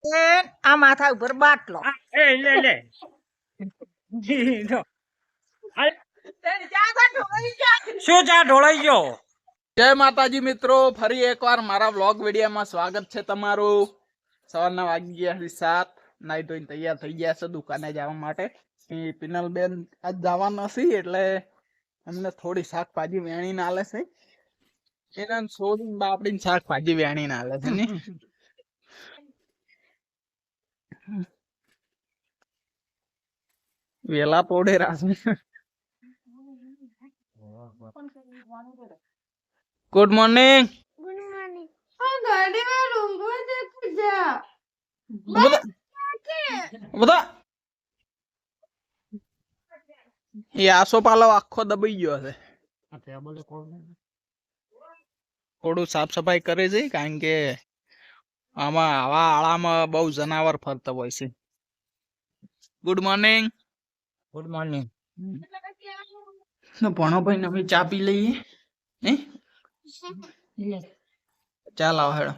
આ માથા ઉપર બાટલો એ લે લે શું ચા ઢોળાઈ ગયો? જય માતાજી મિત્રો, ફરી એકવાર મારા વ્લોગ વિડીયોમાં સ્વાગત છે તમારું. સવારના વાગી ગયા છે 7. નાઈ ધોઈને તૈયાર થઈ ગયા છે દુકાને જવા માટે. પિનલબેન આજ જવાના છે એટલે અમને થોડી શાકભાજી વેણી ના આલે છે. એને સોડીને બાપડીને શાકભાજી વેણી ના આલે છે ને. વેલા પોડે રાસે. Good morning. બધા એ આસો પાલો આખો દબાઈ ગયો છે. થોડું સાફ સફાઈ કરે છે કારણ કે આમાં આવા આળામાં બહુ જનાવર ફરતા હોય છે. Good morning. Good morning. ભણો ભાઈ અમે ચા પી લઈએ. ચાલ આવો હેડો.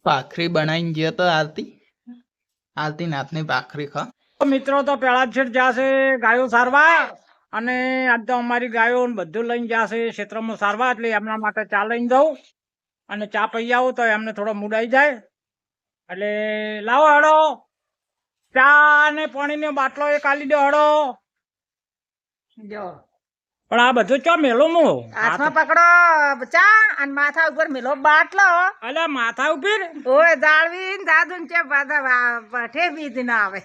ભાખરી બનાવીને ગયો તો આરતી નાથની ભાખરી ખા. મિત્રો તો પેલા જ જાશે ગાયો સારવા, અને આજ તો અમારી ગાયો બધું લઈને જાશે ક્ષેત્રમાં સારવા, એટલે એમના માટે ચા લઈને જાઉં અને ચા પી આવું તો એમને થોડો મૂડ આવી જાય. એટલે લાવો હડો ચા ને પાણીનો બાટલો એક આલી દો હડો. જો પણ આ બધું ચા મેલું હું હાથમાં પકડો ચા અને માથા ઉપર મેલો બાટલો. અલે માથા ઉપર ઓય જાળવી દાદુ ને ચે ઠે બીજ ના આવે.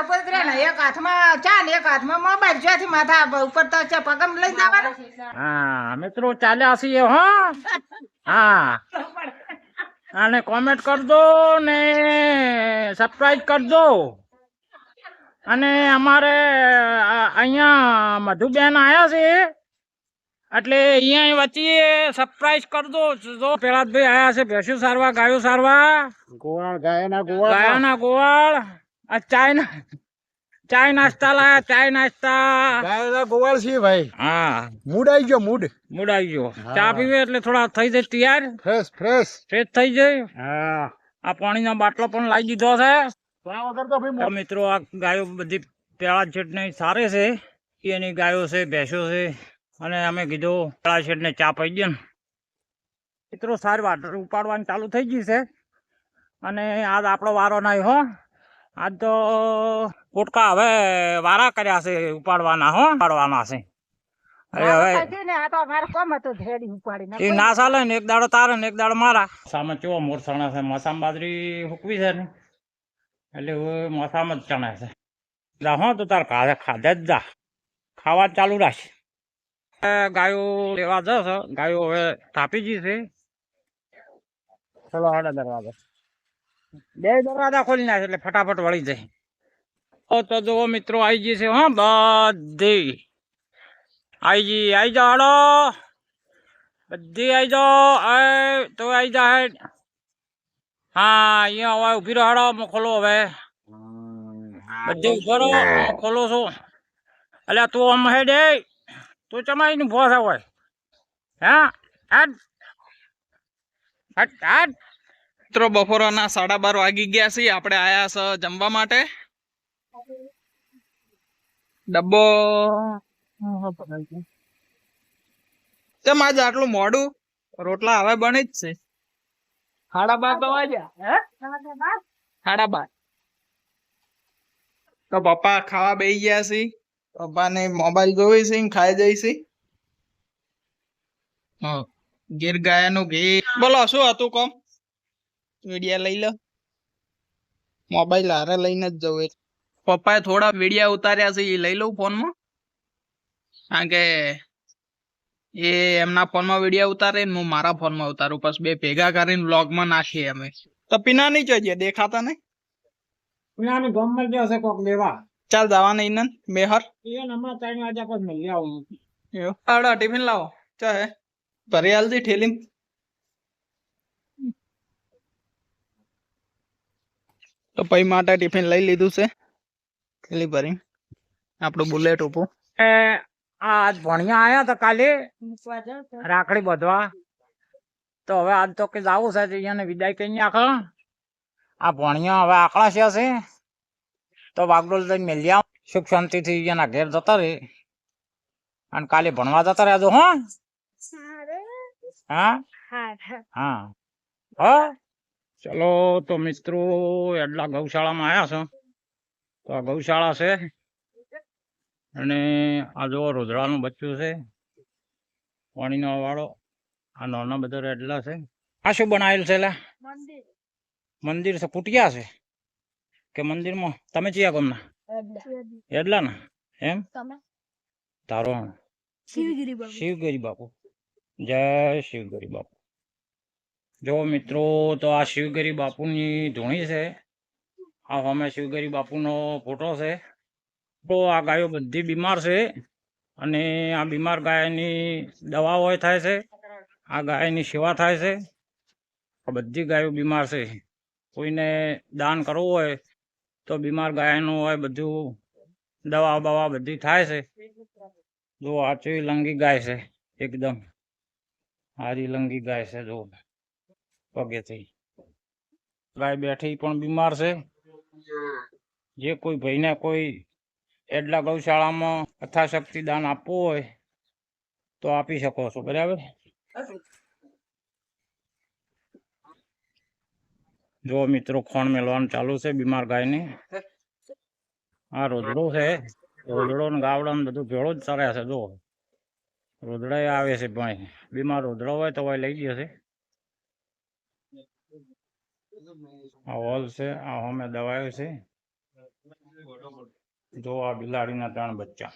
અપોતરે ને એક હાથમાં ચા ને એક હાથમાં મોબાઈલ, જ્યાંથી માથા ઉપર તો ચા પગમ લઈ જવાનું. હા મિત્રો ચાલ્યા છીએ હો. હા અને કોમેન્ટ કરજો ને સબસ્ક્રાઇબ કરજો. અને અમારે અહીંયા મધુબેન આયા છે એટલે અહીંયા વચ્ચે સરપ્રાઈઝ કરજો. જો પેલા ભાઈ આયા છે ભેંસું સારવા, ગાયો સારવા, ગોવાળ ગાયાના ગોવાળ. આ ચાય નાસ્તા લાયા, ચાય નાસ્તા ગાયના ગોવાળ છે ભાઈ. હા મૂડ આવી ગયો, મૂડ આવી ગયો. ચા પીવે એટલે થોડા થઈ જાય તૈયાર, ફ્રેશ ફ્રેશ. ફ્રેશ થઈ જાય. હા આ પાણીનો બાટલો પણ લાવી દીધો છે. તો મિત્રો આ ગાયો બધી પેલા શેઠને સારે છે, એની ગાયો છે, ભેંસો છે, અને અમે કીધું પેલા શેઠને ચા પી દે ને. મિત્રો સારી વાત ઉપાડવાની ચાલુ થઈ ગઈ છે, અને આજ આપણો વારો નહીં હો. આજ તો પોટકા હવે વારા કર્યા છે ઉપાડવાના હો, ઉપાડવાના છે. અરે હવે આ તો અમારે કોમ હતું ધેડી ઉપાડીને. એ ના ચાલે ને, એક દાડો તારે ને એક દાડો મારા. સામે કેવો મોરસણા છે, મસામ બાજરી હુકવી છે ને, એટલે હવે મસામ જ ચણા છે. જા હો તો તાર ખાધે જ જા, ખાવા ચાલુ રાખ. ગાયો લેવા જશે, ગાયો હવે તાપી ગઈ છે. ચલો હાડા દરવાજા, બે દરવાજા ખોલી નાખે એટલે ફટાફટ વળી જાય. તો જો મિત્રો આવી ગઈ છે હા, બધી આવી જાઓ હાડો, બધી આવી જાઓ. તો આવી જાય. હા અહીંયા હવે ઉભી રહો હાડો, ખોલો હવે બધી ઉભો રહો, ખોલો છો. એટલે તું આમ હે દે, તું ચમાઈ નું ભોસ હોય. હા મિત્રો બપોરના 12:30 વાગી ગયા છે. આપણે આયા છે જમવા માટે. ડબ્બો કેમ આજે આટલું મોડું? રોટલા હવે બની જ છે. 12:30 વાગ્યા. 12:30. તો પપ્પા ખાવા બેસી ગયા છે. પપ્પાને મોબાઈલ જોઈ છે, ખાઈ જાય છે. ગીર ગાયનું ઘી. બોલો શું હતું કોમ? વિડિયા લઈ લો. મોબાઈલ હારે લઈને જ જવું. પપ્પાએ થોડા વિડિયા ઉતાર્યા છે, એ લઈ લઉં ફોનમાં. કારણ કે એ એમના ફોનમાં વિડિયા ઉતારે ને હું મારા ફોનમાં ઉતારું, પછી બે ભેગા કરીને વ્લોગમાં નાખીએ અમે. તો પીના નહીં જોઈએ, દેખાતા નહીં. ગમે જશે કોક લેવા. ચાલ જવા નહીં ને મેહર. હમણાં 3 વાગ્યા પછી મળી આવું. આવડા ટિફિન લાવો. ચાહે ભરી હાલતી ઠેલી. તો પઈ માટે ટિફિન લઈ લીધું છે, થેલી ભરી. આપણું બુલેટ ઉભું. આજ ભણિયા આયા તો કાલે રાખડી બાંધવા, તો હવે આજ તો કે જાવું છે અહીંયાને વિદાય કઈ નાખો. આ ભણિયા હવે આકળા છે તો વાગડોલ જઈને મેલ્યા સુખ શાંતિથી અહીંયાના ઘેર જતા રહે અને કાલે ભણવા જતા રહેજો. હો હા હા હા ચલો તો મિત્રો એટલા ગૌશાળામાં આવ્યા છો. તો આ ગૌશાળા છે અને આ જો રોજડાનું બચ્ચું છે પાણીનો વાળો. આ નાના બધા રેડલા છે. આ શું બનાવેલું છે? એલા મંદિર છે. કુટિયા છે કે મંદિરમાં? તમે ચિયા ગમના એટલા ને એમ તારો શિવગીરી બાપુ. જય શિવગીરી બાપુ. જો મિત્રો તો આ શિવગીરી બાપુની ધૂણી છે. આ સામે શિવગીરી બાપુનો ફોટો છે. તો આ ગાયો બધી બીમાર છે અને આ બીમાર ગાયની દવાઓ થાય છે. આ ગાયની સેવા થાય છે. આ બધી ગાયો બીમાર છે. કોઈને દાન કરવું હોય તો બીમાર ગાયનું હોય બધું દવા બવા બધી થાય છે. જો આ ચેવી લંગી ગાય છે એકદમ હારી લંગી ગાય છે. જો પગેથી ગાય બેઠી પણ બીમાર છે. જે કોઈ ભાઈને કોઈ એટલા ગૌશાળામાં યથાશક્તિ દાન આપવું હોય તો આપી શકો છો. બરાબર. જો મિત્રો ખોણ મેળવાનું ચાલુ છે બીમાર ગાયને. આ રોજડો છે. રોજડો ને ગાવડો ને બધું ભેળું જ ચરે છે. જો રોજડા આવે છે ભાઈ. બીમાર રોજડો હોય તો લઈ જશે. આ હોલ છે. આ અમે દવાયો છે. જો આ બિલાડીના 3 બચ્ચા.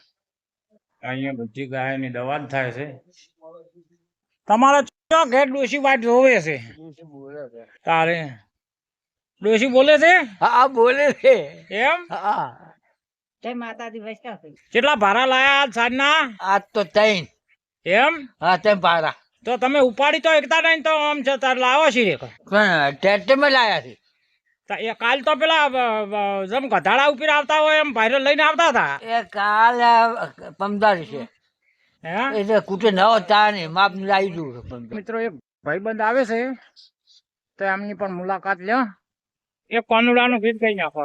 અહીંયા બધી ગાયની દવા જ થાય છે. તમારે ઘેર ડોશી વાટ જોવે છે તારે? ડોશી બોલે છે? હા બોલે છે. એમ? હા જય માતાજી વૈષ્ણવ. કેટલા ભારા લાયા આજ સાંજના? આજ તો તૈન. એમ? હા તેમ પારા તો તમે ઉપાડી તો એકતા નહીં તો આમ છે તાર લાવો છે ટ્રેક્ટરમાં લાયા છે. એ કાલ તો પેલા જેમ ગધાડા ઉપર આવતા હોય એમ ભાઈરો લઈને આવતા હતા. એ કાલ પમદારી છે હે એટલે કુટે ન હોતા ને માપ લાવી દઉં. મિત્રો એક ભાઈબંધ આવે છે તો એમની પણ મુલાકાત લ્યો. એક કોનુડાનું ગીત કઈ નાખો.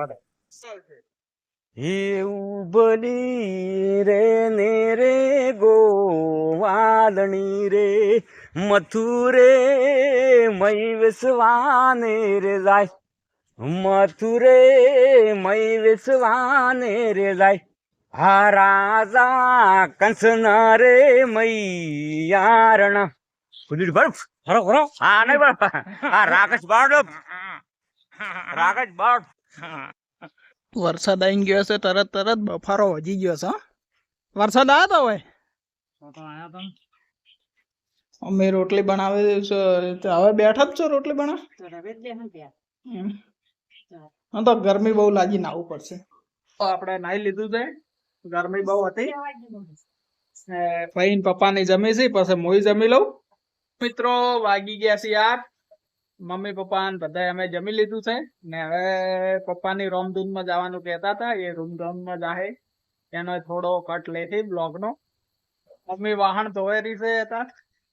એવું બની રે ને રે ગોવાલણી રે મથુરે મય વિસવાને રે જાય. મથુરે મય વિસવાને રે જાય. હા રાજા કંસના રે મૈયારણ કુદીર બરફ ખરો ખરો. હા નહીં બરફ હા રાકેશ બાળપ રાકેશ બાળપ. વરસાદ આવી ગયો છે. તરત બફારો વધી ગયો છે. વરસાદ આવ્યો તો હવે અમે રોટલી બનાવી છે. હવે બેઠા જ છો રોટલી બનાવ. હા તો ગરમી બહુ લાગી નાવું પડશે. તો આપણે નાઈ લીધું છે. ગરમી બહુ હતી. ભાઈ પપ્પા ની જમી છે પછી મોઈ જમી લઉં. મિત્રો વાગી ગયા છે 8. મમ્મી પપ્પા બધા અમે જમી લીધું છે ને હવે પપ્પાની રોમધૂન માં જવાનું કહેતા હતા. એ રોમધૂન માં જાહે એનો થોડો કટ લેશે બ્લોગ નો. મમ્મી વાહન ધોવેરી છે.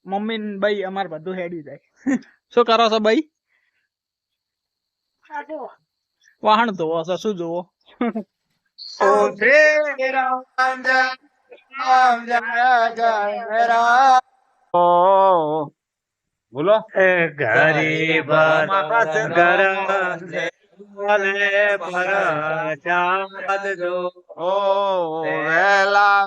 મમ્મી ને ભાઈ અમારે બધું હેડી જાય. શું કરો છો ભાઈ? વાહન ધોવો છો? શું જોવો? બોલો. ગરીબ ઘર ઓ વેલા